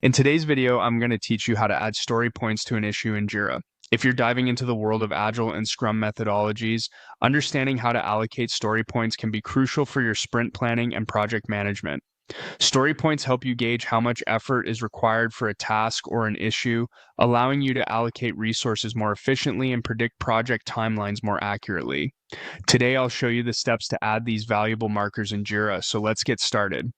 In today's video, I'm going to teach you how to add story points to an issue in Jira. If you're diving into the world of Agile and Scrum methodologies, understanding how to allocate story points can be crucial for your sprint planning and project management. Story points help you gauge how much effort is required for a task or an issue, allowing you to allocate resources more efficiently and predict project timelines more accurately. Today, I'll show you the steps to add these valuable markers in Jira, so let's get started.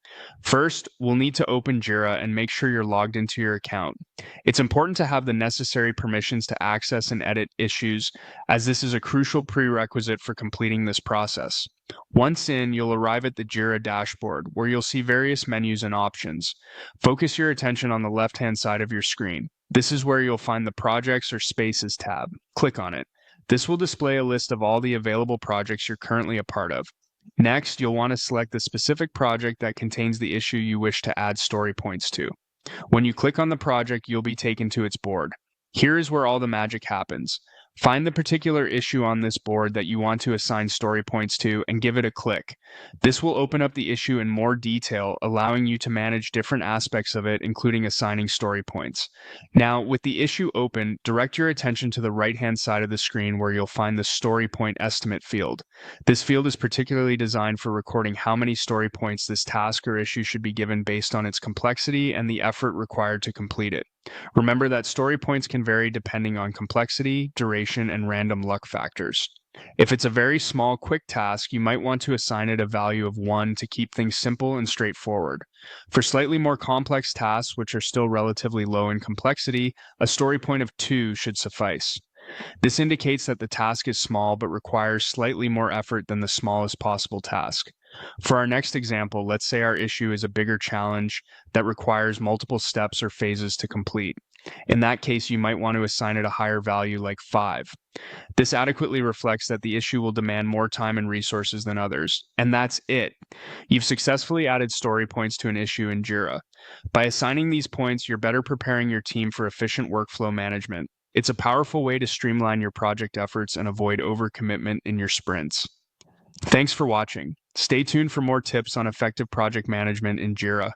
First, we'll need to open Jira and make sure you're logged into your account. It's important to have the necessary permissions to access and edit issues, as this is a crucial prerequisite for completing this process. Once in, you'll arrive at the Jira dashboard, where you'll see various menus and options. Focus your attention on the left-hand side of your screen. This is where you'll find the Projects or Spaces tab. Click on it. This will display a list of all the available projects you're currently a part of. Next, you'll want to select the specific project that contains the issue you wish to add story points to. When you click on the project, you'll be taken to its board. Here is where all the magic happens. Find the particular issue on this board that you want to assign story points to and give it a click. This will open up the issue in more detail, allowing you to manage different aspects of it, including assigning story points. Now, with the issue open, direct your attention to the right-hand side of the screen where you'll find the story point estimate field. This field is particularly designed for recording how many story points this task or issue should be given based on its complexity and the effort required to complete it. Remember that story points can vary depending on complexity, duration, and random luck factors. If it's a very small, quick task, you might want to assign it a value of 1 to keep things simple and straightforward. For slightly more complex tasks, which are still relatively low in complexity, a story point of 2 should suffice. This indicates that the task is small but requires slightly more effort than the smallest possible task. For our next example, let's say our issue is a bigger challenge that requires multiple steps or phases to complete. In that case, you might want to assign it a higher value like 5. This adequately reflects that the issue will demand more time and resources than others. And that's it. You've successfully added story points to an issue in Jira. By assigning these points, you're better preparing your team for efficient workflow management. It's a powerful way to streamline your project efforts and avoid overcommitment in your sprints. Thanks for watching. Stay tuned for more tips on effective project management in Jira.